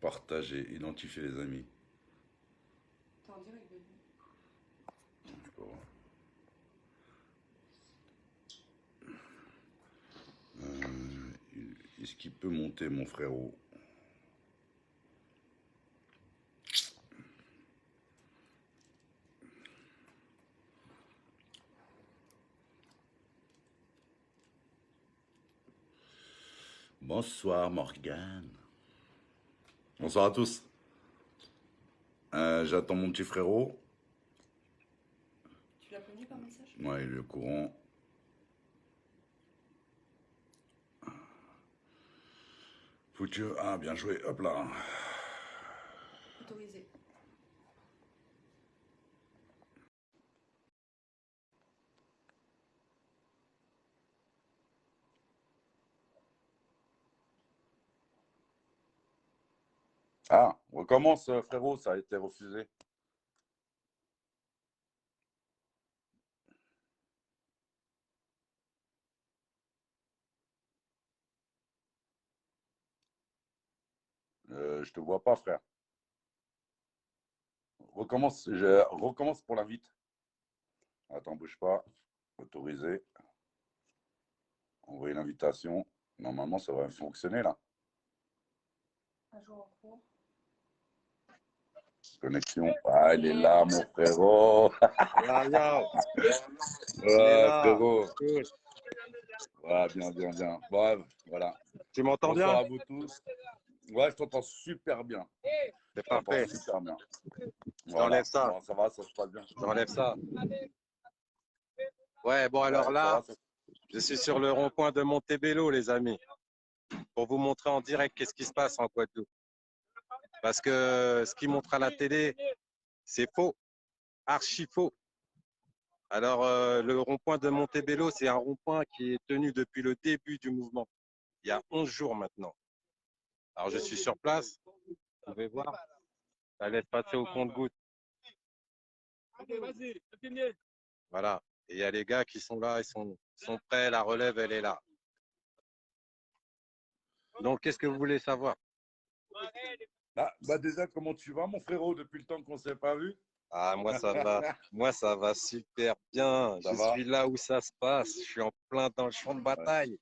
Partager, identifier les amis. T'es en direct, baby. Bon. Est-ce qu'il peut monter, mon frérot? Bonsoir, Morgane. Bonsoir à tous. J'attends mon petit frérot. Tu l'as prévenu par message? Ouais, il est au courant. Foutu. Ah, bien joué. Hop là. Autorisé. Ah, recommence, frérot. Ça a été refusé. Je te vois pas, frère. Recommence pour l'invite. Attends, bouge pas. Autorisé. Envoyer l'invitation. Normalement, ça va fonctionner là. Un jour en cours. Connexion. Ah, il est là, mon frérot. Yo, yo, il est Ouais, là. frérot. Cool. Ouais, bien, bien, bien. Ouais, voilà. Tu m'entends Bonsoir bien? à vous tous. Ouais, je t'entends super bien. C'est Je t'entends parfait. super bien. J'enlève Voilà. ça. Bon, ça va, ça se passe bien. J'enlève ça. Ouais, bon, alors Ouais, là, ça va, je suis sur le rond-point de Montebello, les amis, pour vous montrer en direct qu'est-ce qui se passe en Guadeloupe. Parce que ce qui montre à la télé, c'est faux, archi faux. Alors, le rond-point de Montebello, c'est un rond-point qui est tenu depuis le début du mouvement, il y a 11 jours maintenant. Alors, je suis sur place, vous pouvez voir, ça laisse passer au compte-gouttes. Voilà. Et il y a les gars qui sont là, ils sont prêts, la relève, elle est là. Donc, qu'est-ce que vous voulez savoir? Ah, bah déjà, comment tu vas, mon frérot, depuis le temps qu'on ne s'est pas vu? Ah, moi, ça va. Moi, ça va super bien. Ça Je va? suis là où ça se passe. Je suis en plein dans le champ de Ouais, bataille.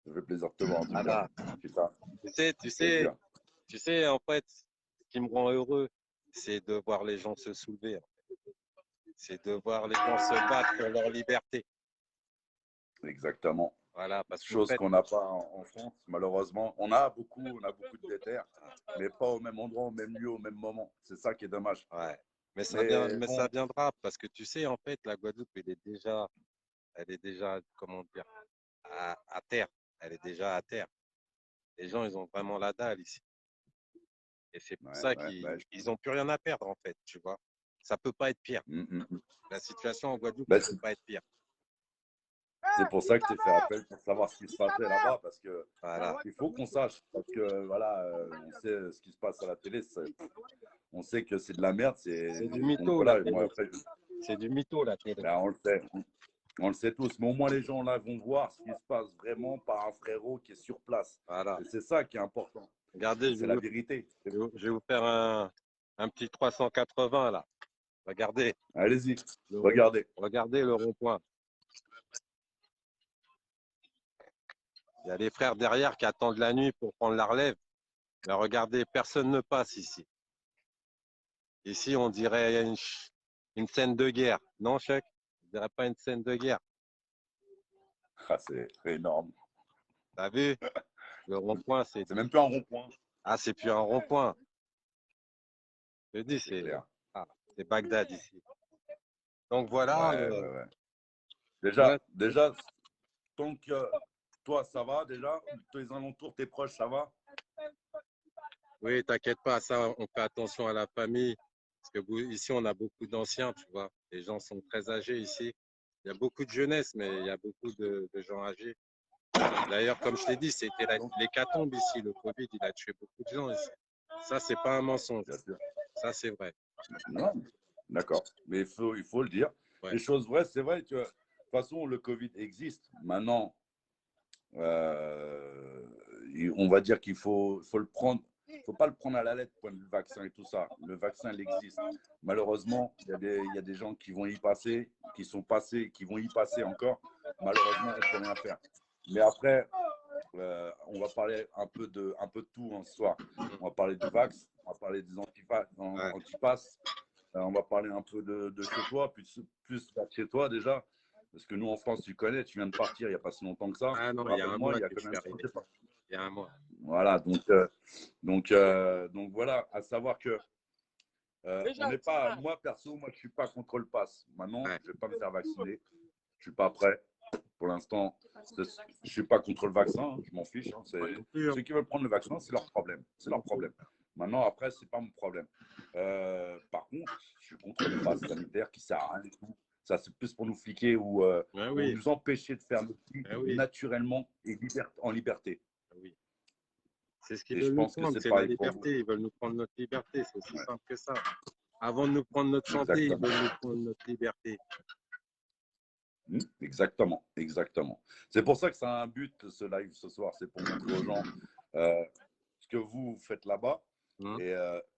ça fait plaisir de te voir, en tout cas. Voilà. Putain, Tu sais, tu sais, plaisir. tu sais, en fait, ce qui me rend heureux, c'est de voir les gens se soulever. C'est de voir les gens se battre pour leur liberté. Exactement. Voilà, parce qu'en Chose fait, qu'on n'a pas en France, malheureusement. On a beaucoup de déterres, mais pas au même endroit, au même lieu, au même moment. C'est ça qui est dommage. ouais. Mais Mais ça bon, viendra parce que tu sais, en fait, la Guadeloupe, elle est déjà, comment dire, à terre. Elle est déjà à terre. Les gens, ils ont vraiment la dalle ici. Et c'est pour ouais, ça ouais, qu'ils ouais. n'ont plus rien à perdre, en fait, tu vois. Ça peut pas être pire. Mm. La situation en Guadeloupe, Bah, elle peut pas être pire. c'est pour ça que je t'ai fait appel pour savoir ce qui se passait là-bas, parce que Voilà. il faut qu'on sache, parce que voilà, on sait ce qui se passe à la télé, on sait que c'est de la merde, C'est du donc mytho, la voilà, moi télé. après, C'est du mytho, la télé. ben, on le sait tous, mais au moins les gens là vont voir ce qui se passe vraiment par un frérot qui est sur place, Voilà. et c'est ça qui est important, Regardez, c'est la vérité. je vais vous faire un petit 380 là. Regardez, Allez-y, le rond, regardez. regardez le rond-point. Il y a les frères derrière qui attendent la nuit pour prendre la relève. Mais regardez, personne ne passe ici. Ici, on dirait une scène de guerre. Non, Chèque? On dirait pas une scène de guerre. Ah, c'est énorme. T'as vu? Le rond-point, C'est même plus un rond-point, Ah, c'est plus un rond-point. Je te dis, c'est clair. c'est Bagdad ici. Donc voilà, Ouais, ouais, ouais. moi, Déjà, tant que toi, ça va déjà, tes alentours, tes proches, ça va? oui, t'inquiète pas, ça, on fait attention à la famille. Parce que ici, on a beaucoup d'anciens, tu vois. Les gens sont très âgés ici. Il y a beaucoup de jeunesse, mais il y a beaucoup de gens âgés. D'ailleurs, comme je t'ai dit, c'était l'hécatombe ici. Le Covid, il a tué beaucoup de gens ici. Ça, c'est pas un mensonge. Bien sûr. Ça, c'est vrai. Non, d'accord. Mais il faut le dire. Ouais. Les choses vraies, c'est vrai que de toute façon, le Covid existe. Maintenant, on va dire qu'il faut le prendre. faut pas le prendre à la lettre, point de vue vaccin et tout ça. Le vaccin, il existe. Malheureusement, il y a des gens qui vont y passer, qui sont passés, qui vont y passer encore. Malheureusement, on ne peut rien faire. Mais après, on va parler un peu de tout ce soir. On va parler du vax, on va parler des antipasses, on va parler un peu de chez toi, plus chez toi déjà. Parce que nous, en France, tu connais, tu viens de partir il n'y a pas si longtemps que ça. Ah non, il y a un mois que je suis arrivé. Il y a un mois. Voilà, donc voilà, à savoir que on n'est pas, moi perso, moi je suis pas contre le pass. Maintenant, je vais pas me faire vacciner, je suis pas prêt. Pour l'instant, je suis pas contre le vaccin, hein, je m'en fiche. Hein, ceux qui veulent prendre le vaccin, c'est leur problème, c'est leur problème. Maintenant, après, c'est pas mon problème. Par contre, je suis contre le pass sanitaire qui sert à rien du tout. Ça, c'est plus pour nous fliquer ou nous empêcher de faire notre vie naturellement et en liberté. Oui. C'est ce qu'ils veulent nous prendre, c'est la liberté. Ils veulent nous prendre notre liberté, c'est aussi simple que ça. Avant de nous prendre notre santé, ils veulent nous prendre notre liberté. Exactement, exactement. C'est pour ça que ça a un but, ce live ce soir. C'est pour montrer aux gens ce que vous faites là-bas.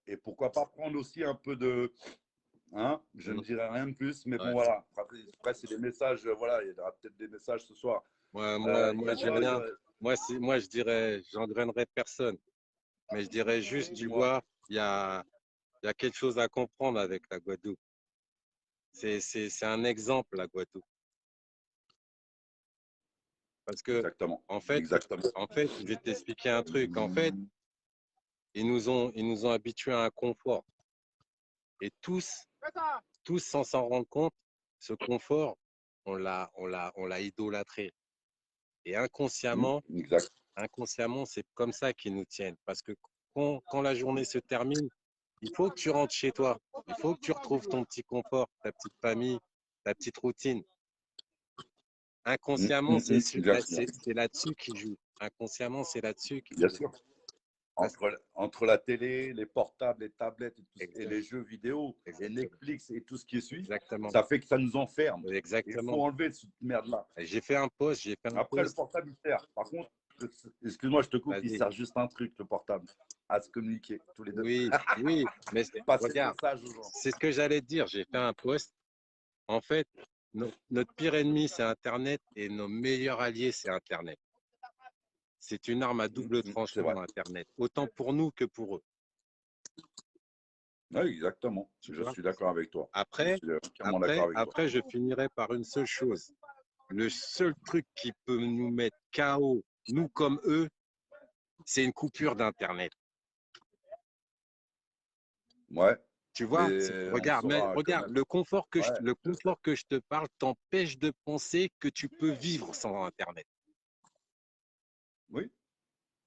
Et pourquoi pas prendre aussi un peu de... Hein, je ne dirai rien de plus, mais bon, voilà. Après, c'est des messages. Voilà, il y aura peut-être des messages ce soir. Moi, je dirais, j'engrainerai personne. Mais je dirais juste, du voir, il y a quelque chose à comprendre avec la Guadeloupe. C'est un exemple, la Guadeloupe. Parce que, en fait, je vais t'expliquer un truc. En fait, ils nous ont habitués à un confort. Et tous, sans s'en rendre compte, ce confort, on l'a idolâtré. Et inconsciemment, c'est comme ça qu'ils nous tiennent. Parce que quand la journée se termine, il faut que tu rentres chez toi. Il faut que tu retrouves ton petit confort, ta petite famille, ta petite routine. Inconsciemment, c'est là-dessus qu'ils jouent. Inconsciemment, c'est là-dessus qu'ils jouent. Bien sûr. Entre la télé, les portables, les tablettes et les jeux vidéo, et Netflix et tout ce qui suit, ça fait que ça nous enferme. Exactement. Il faut enlever cette merde-là. J'ai fait un post. Après, le portable, il sert. Par contre, excuse-moi, je te coupe, il sert juste un truc, le portable, à se communiquer tous les deux. Oui, mais regarde, c'est ce que j'allais te dire. J'ai fait un post. En fait, notre pire ennemi, c'est Internet, et nos meilleurs alliés, c'est Internet. C'est une arme à double tranchant, Internet, autant pour nous que pour eux. Oui, exactement. Je suis d'accord avec toi. Après, je finirai par une seule chose. Le seul truc qui peut nous mettre KO, nous comme eux, c'est une coupure d'Internet. Ouais. Tu vois, regarde, le confort que je te parle t'empêche de penser que tu peux vivre sans Internet. Oui.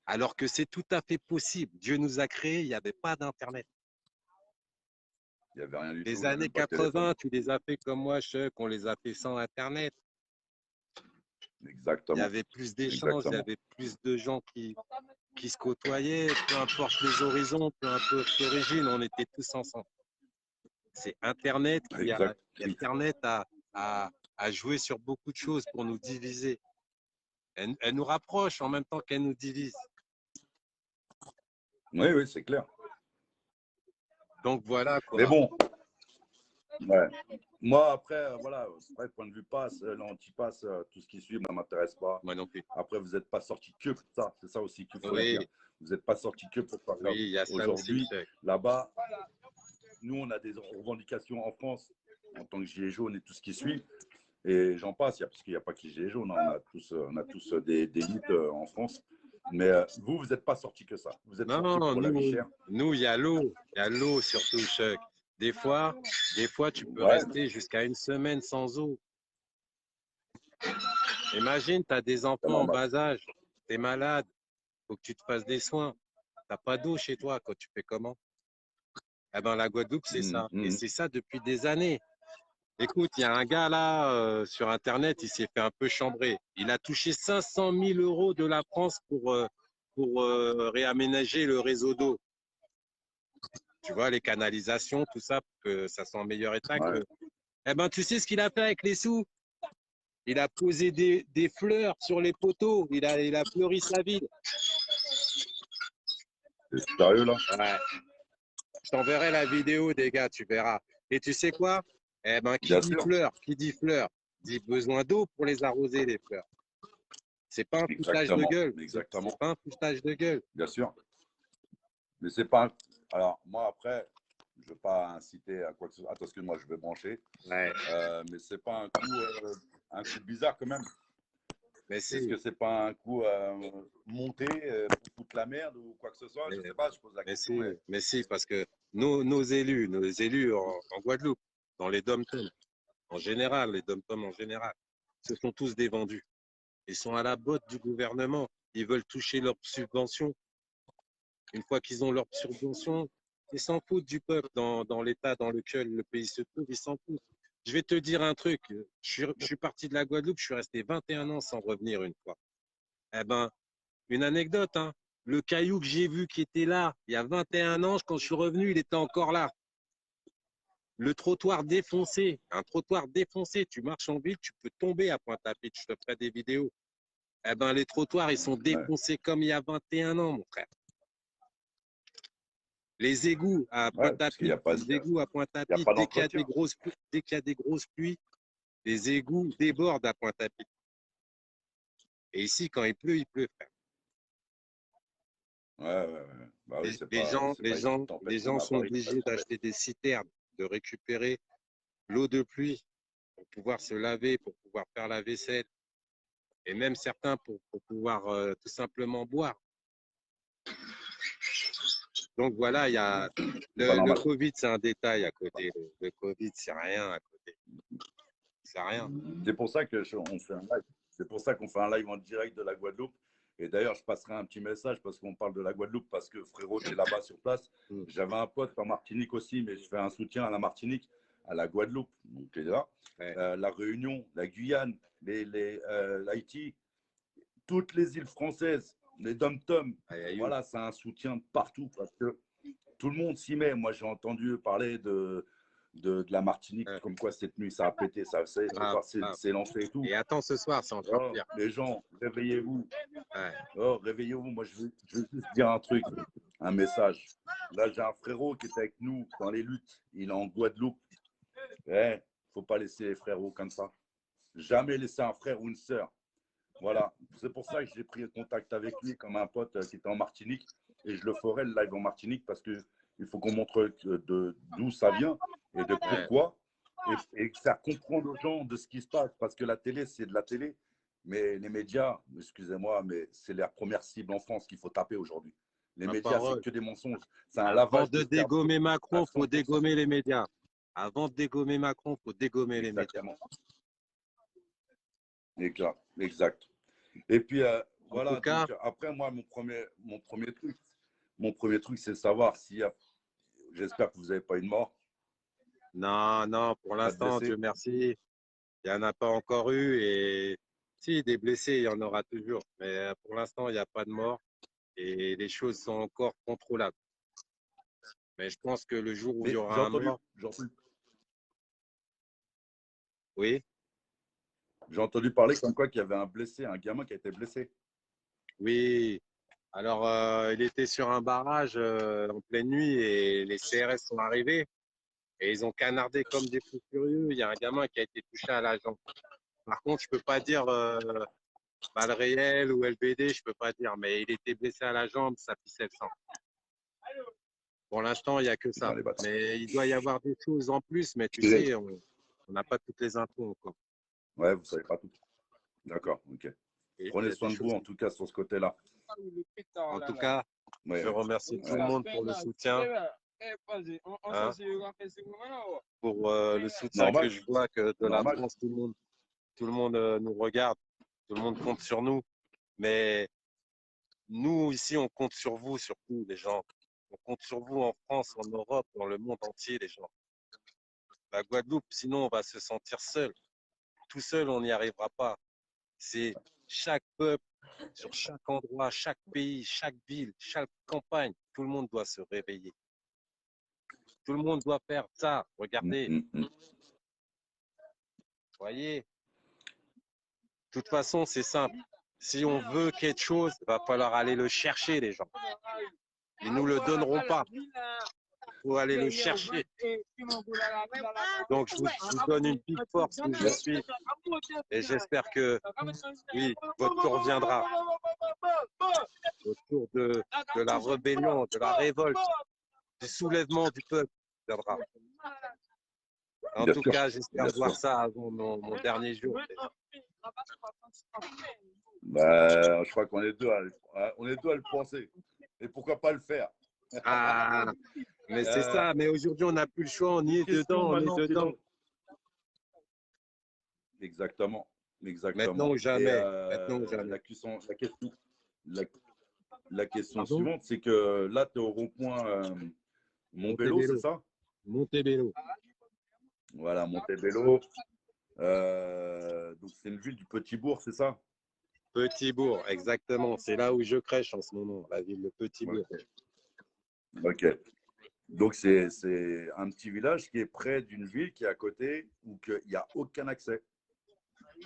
Alors que c'est tout à fait possible. Dieu nous a créés, il n'y avait pas d'Internet. Il n'y avait rien du tout. Les années 80, tu les as fait comme moi, Chuck, on les a fait sans Internet. Exactement. Il y avait plus d'échanges, il y avait plus de gens qui se côtoyaient, peu importe les horizons, peu importe l'origine, on était tous ensemble. C'est Internet Internet a joué sur beaucoup de choses pour nous diviser. Elle nous rapproche en même temps qu'elle nous divise. Oui, c'est clair. Donc voilà quoi. Mais bon, moi après, voilà, point de vue passe, l'anti-passe, tout ce qui suit, ne m'intéresse pas. Moi non plus. Après, vous n'êtes pas sorti que pour ça, c'est ça aussi qu'il faut dire. Vous n'êtes pas sorti que pour ça. Oui, il y a ça aujourd'hui, là-bas, nous, on a des revendications en France en tant que gilet jaune et tout ce qui suit. Et j'en passe, parce qu'il n'y a pas que les gilets jaunes, on a tous des luttes en France. Mais vous n'êtes pas sortis que ça. Vous êtes sortis pour la vie chère. Nous, il y a l'eau surtout, Chuck. Des fois, tu peux rester jusqu'à une semaine sans eau. Imagine, tu as des enfants en bas âge, tu es malade, il faut que tu te fasses des soins. Tu n'as pas d'eau chez toi, quand tu fais comment? Eh ben, la Guadeloupe, c'est ça. Et c'est ça depuis des années. Écoute, il y a un gars là sur Internet, il s'est fait un peu chambrer. Il a touché 500 000 € de la France pour réaménager le réseau d'eau. Tu vois, les canalisations, tout ça, pour que ça soit en meilleur état. Eh ben, tu sais ce qu'il a fait avec les sous? Il a posé des fleurs sur les poteaux. Il a fleuri sa ville. T'es sérieux là? Ouais. Je t'enverrai la vidéo des gars, tu verras. Et tu sais quoi? Eh ben, Bien sûr. qui dit fleurs, dit besoin d'eau pour les arroser, les fleurs. C'est pas un foutage de gueule. Exactement. C'est pas un foutage de gueule. Bien sûr. Mais c'est pas. Alors, moi, après, je ne veux pas inciter à quoi que ce soit. Attends, parce que moi, je vais brancher. Ouais. Mais c'est pas un coup bizarre quand même. Mais Est-ce que c'est pas un coup monté pour foutre la merde ou quoi que ce soit? Je ne sais pas, je pose la question. Mais si, parce que nos élus en Guadeloupe, dans les dom-toms, en général, les dom-toms en général, ce sont tous des vendus. Ils sont à la botte du gouvernement. Ils veulent toucher leurs subventions. Une fois qu'ils ont leurs subventions, ils s'en foutent du peuple dans l'état dans lequel le pays se trouve. Ils s'en foutent. Je vais te dire un truc. Je suis parti de la Guadeloupe, je suis resté 21 ans sans revenir une fois. Eh ben, une anecdote, hein. Le caillou que j'ai vu qui était là il y a 21 ans, quand je suis revenu, il était encore là. Le trottoir défoncé, un trottoir défoncé. Tu marches en ville, tu peux tomber à Pointe-à-Pitre. Je te ferai des vidéos. Eh ben, les trottoirs, ils sont défoncés comme il y a 21 ans, mon frère. Les égouts à Pointe-à-Pitre, dès qu'il y a des grosses pluies, les égouts débordent à Pointe-à-Pitre. Et ici, quand il pleut, frère. Ouais. Bah oui, les gens sont obligés d'acheter des citernes, de récupérer l'eau de pluie pour pouvoir se laver, pour pouvoir faire la vaisselle. Et même certains pour pouvoir tout simplement boire. Donc voilà, il y a le Covid, c'est un détail à côté. Le Covid, c'est rien à côté. C'est rien. C'est pour ça qu'on fait un live. C'est pour ça qu'on fait un live en direct de la Guadeloupe. Et d'ailleurs, je passerai un petit message parce qu'on parle de la Guadeloupe, parce que frérot, tu es là-bas sur place. J'avais un pote en Martinique aussi, mais je fais un soutien à la Martinique, à la Guadeloupe. Donc, là, la Réunion, la Guyane, l'Haïti, toutes les îles françaises, les dom-toms. Voilà, c'est un soutien de partout parce que tout le monde s'y met. Moi, j'ai entendu parler de la Martinique, comme quoi cette nuit, ça a pété, ça c'est lancé et tout. Et attends, ce soir, c'est encore pire. Les gens, réveillez-vous. Réveillez-vous. Moi, je veux juste dire un truc, un message. Là, j'ai un frérot qui est avec nous dans les luttes. Il est en Guadeloupe. Faut pas laisser les frérots comme ça. Jamais laisser un frère ou une sœur. Voilà. C'est pour ça que j'ai pris contact avec lui comme un pote qui était en Martinique. Et je le ferai le live en Martinique parce que il faut qu'on montre d'où ça vient et de pourquoi et faire comprendre aux gens de ce qui se passe. Parce que la télé, c'est de la télé, mais les médias, excusez-moi, mais c'est la première cible en France qu'il faut taper aujourd'hui. Les médias, c'est que des mensonges. C'est un lavage. Avant de dégommer Macron, il faut dégommer les médias. Avant de dégommer Macron, il faut dégommer les médias. Exact. Et puis, voilà. Donc, après, moi, mon premier truc, c'est de savoir s'il y a. J'espère que vous n'avez pas une mort. Non, pour l'instant, Dieu merci, il n'y en a pas encore eu. Et si, des blessés, il y en aura toujours. Mais pour l'instant, il n'y a pas de mort et les choses sont encore contrôlables. Mais je pense que le jour où il y aura un mort… Oui. J'ai entendu parler comme quoi qu'il y avait un blessé, un gamin qui a été blessé. Oui. Alors, il était sur un barrage en pleine nuit et les CRS sont arrivés et ils ont canardé comme des fous furieux. Il y a un gamin qui a été touché à la jambe. Par contre, je ne peux pas dire balle réelle ou LBD, je ne peux pas dire, mais il était blessé à la jambe, ça pissait le sang. Pour l'instant, il n'y a que ça. Mais il doit y avoir des choses en plus, mais tu sais, on n'a pas toutes les infos encore. Ouais, vous ne savez pas tout. D'accord, ok. Prenez soin de vous, en tout cas, sur ce côté-là. En tout cas, je remercie tout le monde pour le soutien. Pour le soutien que je vois que de la France, tout le monde nous regarde, tout le monde compte sur nous. Mais nous, ici, on compte sur vous, surtout, les gens. On compte sur vous en France, en Europe, dans le monde entier, les gens. La Guadeloupe, sinon, on va se sentir seul. Tout seul, on n'y arrivera pas. C'est chaque peuple, sur chaque endroit, chaque pays, chaque ville, chaque campagne, tout le monde doit se réveiller. Tout le monde doit faire ça. Regardez. Voyez. De toute façon, c'est simple. Si on veut quelque chose, il va falloir aller le chercher, les gens. Ils nous le donneront pas. Pour aller le chercher. Donc, je vous donne une big force où je suis et j'espère que, oui, votre tour viendra. Le tour de la rébellion, de la révolte, du soulèvement du peuple viendra. En tout cas, j'espère voir ça avant mon dernier jour. Bah, je crois qu'on est deux à le penser. Et pourquoi pas le faire? Ah, mais c'est ça, mais aujourd'hui, on n'a plus le choix, on y est dedans, on est dedans. Exactement. Maintenant ou jamais. Maintenant ou jamais. La question suivante, c'est que là, tu es au rond-point Montebello, c'est ça? Montebello. Voilà, Montebello. Donc, c'est une ville du Petit Bourg, c'est ça? Petit Bourg, exactement. C'est là où je crèche en ce moment, la ville de Petit Bourg. Ok. Donc, c'est un petit village qui est près d'une ville qui est à côté où il n'y a aucun accès.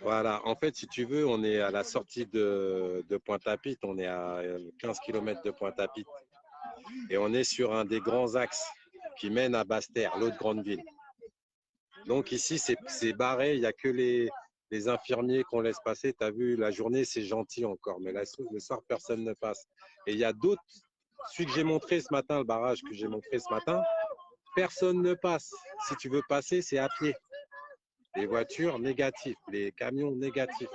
Voilà. En fait, si tu veux, on est à la sortie de Pointe-à-Pitre. On est à 15 km de Pointe-à-Pitre. Et on est sur un des grands axes qui mène à Basse-Terre, l'autre grande ville. Donc ici, c'est barré. Il n'y a que les infirmiers qu'on laisse passer. Tu as vu, la journée, c'est gentil encore. Mais le soir, personne ne passe. Et il y a d'autres. Celui que j'ai montré ce matin, le barrage que j'ai montré ce matin, personne ne passe. Si tu veux passer, c'est à pied. Les voitures négatives, les camions négatifs.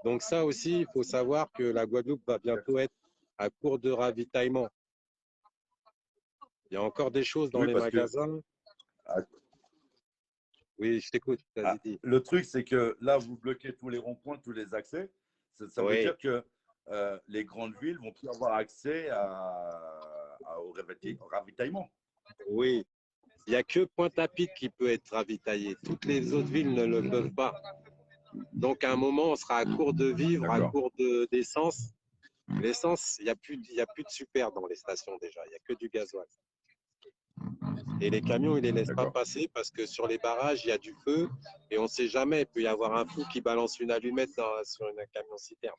Donc ça aussi, il faut savoir que la Guadeloupe va bientôt être à court de ravitaillement. Il y a encore des choses dans les magasins. Oui, je t'écoute. Le truc, c'est que là, vous bloquez tous les ronds-points, tous les accès. Ça veut dire que les grandes villes vont plus avoir accès au ravitaillement. Oui. Il n'y a que Pointe-à-Pitre qui peut être ravitaillé. Toutes les autres villes ne le peuvent pas. Donc, à un moment, on sera à court de vivres, à court d'essence. L'essence, il n'y a plus de super dans les stations déjà. Il n'y a que du gasoil. Et les camions, ils ne les laissent pas passer parce que sur les barrages, il y a du feu et on ne sait jamais. Il peut y avoir un fou qui balance une allumette sur un camion-citerne.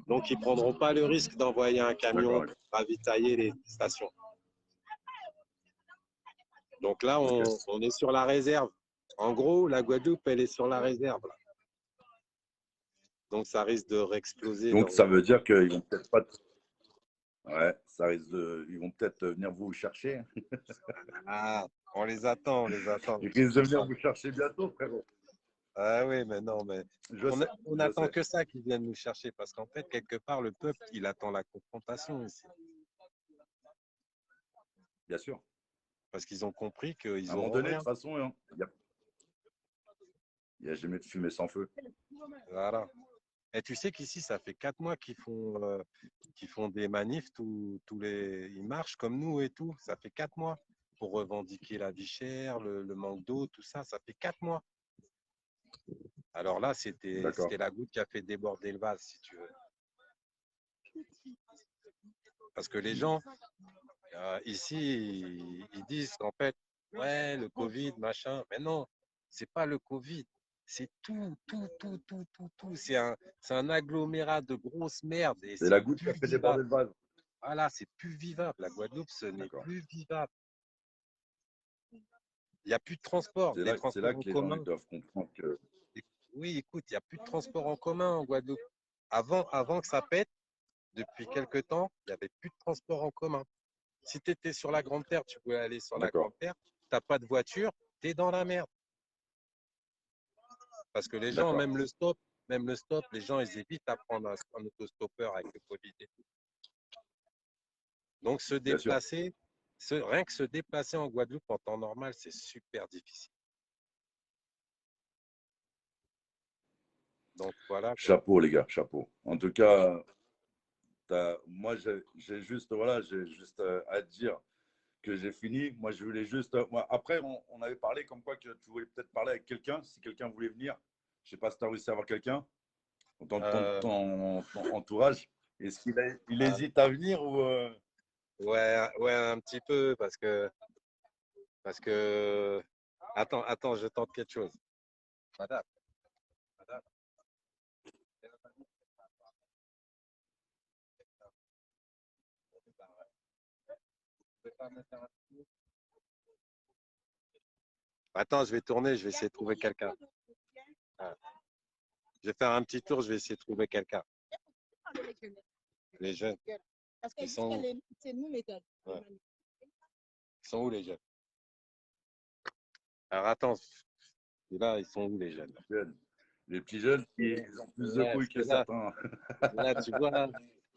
Donc, ils ne prendront pas le risque d'envoyer un camion ravitailler les stations. Donc là, on est sur la réserve. En gros, la Guadeloupe, elle est sur la réserve. Là. Donc, ça risque de réexploser. Donc, ça veut dire qu'ils vont peut-être pas... Ouais, ça risque de... Ils vont peut-être venir vous chercher. Ah, on les attend, Ils risquent de venir vous chercher bientôt, frérot. Ah oui, mais non, mais on n'attend que ça qu'ils viennent nous chercher parce qu'en fait, quelque part, le peuple, il attend la confrontation ici. Bien sûr. Parce qu'ils ont compris qu'ils ont. À un moment donné, de toute façon, il n'y a jamais de fumée sans feu. Voilà. Et tu sais qu'ici, ça fait 4 mois qu'ils font des manifs, ils marchent comme nous et tout. Ça fait 4 mois pour revendiquer la vie chère, le manque d'eau, tout ça. Ça fait 4 mois. Alors là, c'était la goutte qui a fait déborder le vase, si tu veux. Parce que les gens, ici, ils disent qu'en fait, ouais, le Covid, machin. Mais non, c'est pas le Covid. C'est tout. C'est un agglomérat de grosses merdes. C'est la goutte qui a fait déborder le vase. Voilà, c'est plus vivable. La Guadeloupe, ce n'est plus vivable. Il n'y a plus de transport. C'est là que les gens doivent comprendre que... Oui, écoute, il n'y a plus de transport en commun en Guadeloupe. Avant que ça pète, depuis quelques temps, il n'y avait plus de transport en commun. Si tu étais sur la Grande Terre, tu pouvais aller sur la Grande Terre. Tu n'as pas de voiture, tu es dans la merde. Parce que les gens, même le stop, les gens, ils évitent à prendre un autostoppeur avec le Covid et tout. Donc, rien que se déplacer en Guadeloupe en temps normal, c'est super difficile. Donc, voilà. Chapeau, les gars, chapeau. En tout cas, moi, j'ai juste à te dire que j'ai fini. Moi, je voulais juste... après, on avait parlé comme quoi que tu voulais peut-être parler avec quelqu'un, si quelqu'un voulait venir. Je ne sais pas si tu as réussi à avoir quelqu'un dans ton entourage. Est-ce qu'il hésite à venir ou Ouais, un petit peu, parce que... Attends, je tente quelque chose. Madame. Attends, je vais tourner, je vais essayer de trouver quelqu'un. Ah. Je vais faire un petit tour, je vais essayer de trouver quelqu'un. Les jeunes. Ils sont où? Ouais. Ils sont où les jeunes? Alors attends, là, ils sont où les jeunes? Les petits jeunes, ils ont plus de couilles que certains. Là, tu vois,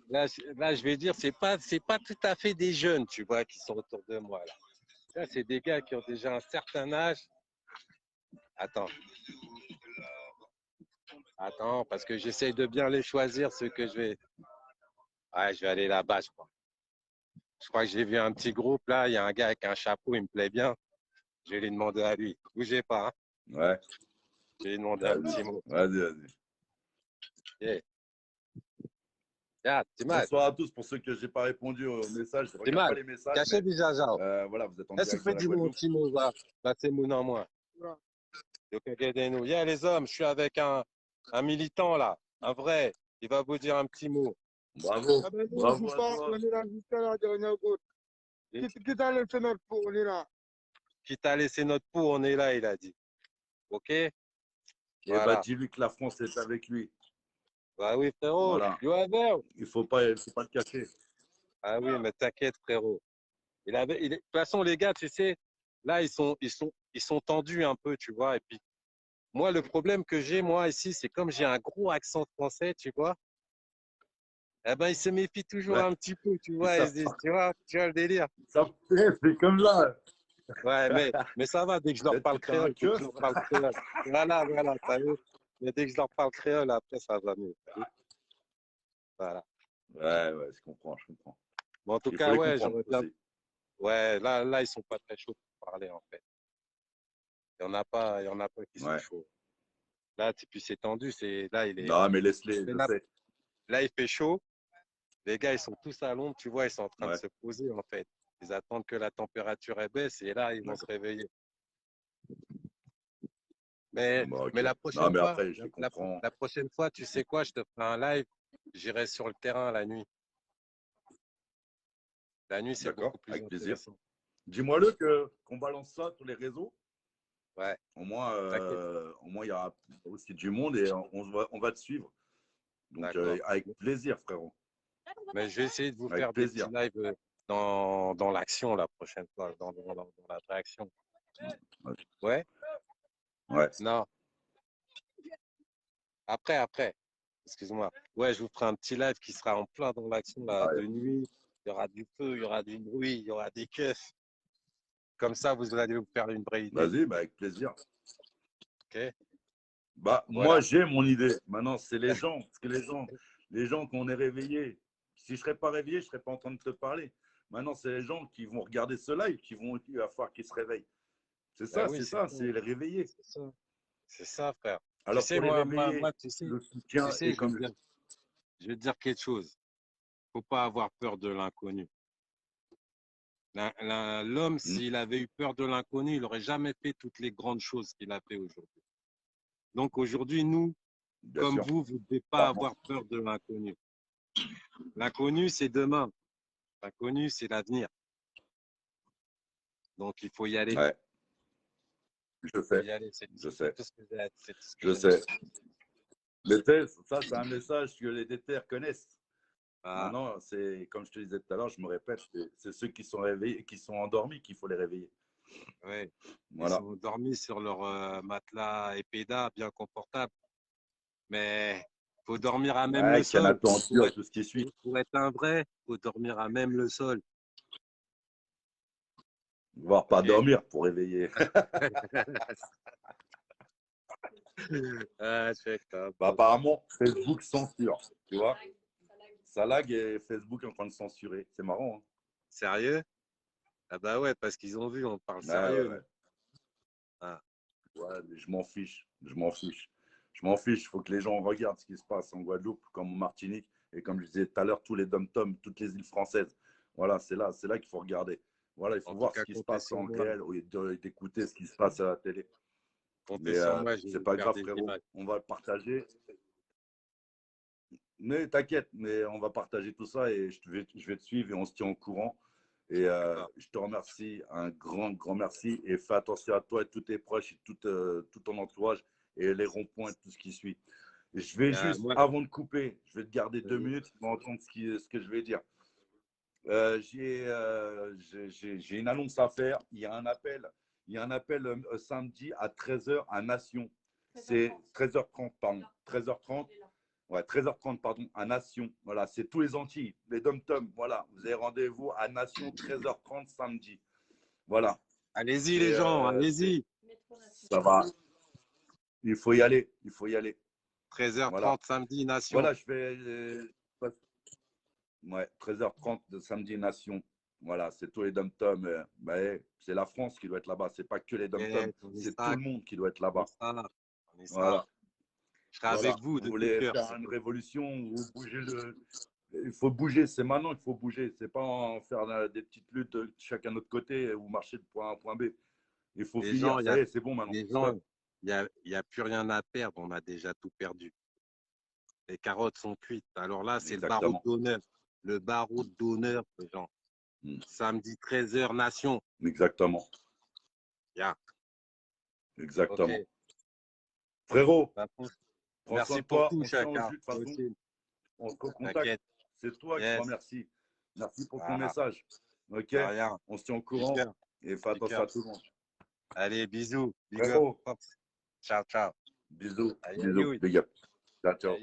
là, je vais dire, c'est pas tout à fait des jeunes, tu vois, qui sont autour de moi. Là, c'est des gars qui ont déjà un certain âge. Attends, parce que j'essaye de bien les choisir, ceux que je vais. Ouais, je vais aller là-bas, je crois. Je crois que j'ai vu un petit groupe là. Il y a un gars avec un chapeau, il me plaît bien. Je vais lui demander à lui. Bougez pas. Hein. Ouais. Je vais lui demander un petit mot. Vas-y. Yeah. Yeah, bonsoir à tous. Pour ceux que je n'ai pas répondu au message, je ne regarde pas les messages. Cachez du jaja. Voilà, vous êtes en direct de la Guadeloupe. Petit mot, là, c'est mon en moi. Yeah, les hommes, je suis avec un militant là, un vrai. Il va vous dire un petit mot. Bravo. Ah ben nous, Bravo on joue pas, on est là jusqu'à la dernière goutte. Quitte à laisser notre peau, on est là. Quitte à laisser notre peau, on est là, il a dit. OK? Et voilà. bah, dis-lui que la France est avec lui. Bah oui, frérot. Voilà. Il faut pas le cacher. Ah oui, mais t'inquiète, frérot. De toute façon, les gars, tu sais, là, ils sont tendus un peu, tu vois. Et puis, moi, le problème que j'ai, moi, ici, c'est comme j'ai un gros accent français, tu vois. Eh ben, ils se méfient toujours un petit peu, tu vois. Ils se disent, tu vois le délire. Ça c'est comme là. Ouais, mais ça va, dès que je leur parle créole, Voilà, t'as vu. Mais dès que je leur parle créole, après, ça va mieux. Voilà. Ouais, je comprends. Bon, en tout cas, ouais, j'aurais bien. Ouais, là, ils sont pas très chauds pour parler, en fait. Il y en a pas qui sont chauds. Là, puis c'est tendu, là, il est. Non, mais laisse-les. Là, il fait chaud. Les gars, ils sont tous à l'ombre, tu vois, ils sont en train de se poser, en fait. Ils attendent que la température baisse et là, ils vont se réveiller. Mais la prochaine fois, après, la prochaine fois, tu sais quoi, je te ferai un live, j'irai sur le terrain la nuit. La nuit, c'est beaucoup plus intéressant. Dis-moi qu'on balance ça sur les réseaux. Ouais. Au moins, il y aura aussi du monde et on va te suivre. Donc, avec plaisir, frérot. Mais je vais essayer de vous faire des petits lives dans l'action la prochaine fois, dans la réaction. Ouais? Ouais. Non. Après. Excuse-moi. Ouais, je vous ferai un petit live qui sera en plein dans l'action de nuit. Il y aura du feu, il y aura du bruit, il y aura des keufs. Comme ça, vous allez vous faire une vraie idée. Vas-y, avec plaisir. OK. Bah, voilà. Moi, j'ai mon idée. Maintenant, c'est les gens. Parce que les gens qu'on est réveillés. Si je ne serais pas réveillé, je ne serais pas en train de te parler. Maintenant, c'est les gens qui vont regarder ce live, il va falloir qu'ils se réveillent. C'est ça, c'est les réveiller. C'est ça, frère. Alors, tu sais, moi, tu sais, le soutien je vais te dire quelque chose. Il ne faut pas avoir peur de l'inconnu. L'homme, s'il avait eu peur de l'inconnu, il n'aurait jamais fait toutes les grandes choses qu'il a fait aujourd'hui. Donc aujourd'hui, nous, comme vous ne devez pas avoir peur de l'inconnu. L'inconnu, c'est demain. L'inconnu, c'est l'avenir. Donc il faut y aller. Ouais. Je sais. Mais ça, c'est un message que les déterres connaissent. Maintenant, c'est comme je te disais tout à l'heure, je me répète, c'est ceux qui sont réveillés, qui sont endormis qu'il faut les réveiller. Oui. Voilà. Ils sont endormis sur leur matelas épéda, bien confortable. Mais il faut dormir à même le sol. Tout ce qui suit. Pour être un vrai, il faut dormir à même le sol. Voire pas dormir pour réveiller. Apparemment, Facebook censure, tu vois. Ça lag et Facebook est en train de censurer. C'est marrant. Hein. Sérieux? Ah bah ouais, parce qu'ils ont vu, on parle sérieux. Ouais. Ouais, mais je m'en fiche. Il faut que les gens regardent ce qui se passe en Guadeloupe, comme en Martinique, et comme je disais tout à l'heure, tous les dom-toms, toutes les îles françaises. Voilà, c'est là qu'il faut regarder. Voilà, il faut voir ce qui se passe en réel et d'écouter ce qui se passe à la télé. Mais c'est pas grave, frérot. On va le partager. Mais t'inquiète, mais on va partager tout ça et je vais te suivre et on se tient au courant. Et je te remercie, un grand, grand merci. Et fais attention à toi et tous tes proches, et tout ton entourage et les ronds-points, tout ce qui suit. Et je vais juste, avant de couper, je vais te garder 2 minutes pour entendre ce que je vais dire. J'ai une annonce à faire. Il y a un appel samedi à 13h à Nation. C'est 13h30, pardon. 13h30. Ouais, 13h30, pardon, à Nation. Voilà, c'est tous les Antilles, les dom-toms. Voilà, vous avez rendez-vous à Nation, 13h30 samedi. Voilà. Allez-y, les gens, allez-y. Ça va. Il faut y aller. 13h30 voilà. samedi, Nation. Voilà, je fais. Ouais, 13h30 de samedi, Nation. Voilà, c'est tous les dom-toms. C'est la France qui doit être là-bas. C'est pas que les dom-toms. C'est tout le monde qui doit être là-bas. Voilà. Je serai avec vous. Vous voulez faire une révolution, vous bougez il faut bouger, c'est maintenant qu'il faut bouger. C'est pas en faire des petites luttes chacun de notre côté ou marcher de point A à point B. Il faut finir, ça y est, c'est bon maintenant. Les gens, il n'y a plus rien à perdre, on a déjà tout perdu. Les carottes sont cuites. Alors là, c'est le barreau d'honneur. Le barreau d'honneur, les gens. Samedi 13h, Nation. Exactement. Yeah. Exactement. Okay. Frérot, merci pour tout, chacun. On se recontacte. C'est toi qui te remercie. Merci pour ton message. Ok. On se tient au courant et fais attention à tout le monde. Allez, bisous. Frérot. Ciao, ciao. Bisous. Bisous. Big up. Ciao, ciao.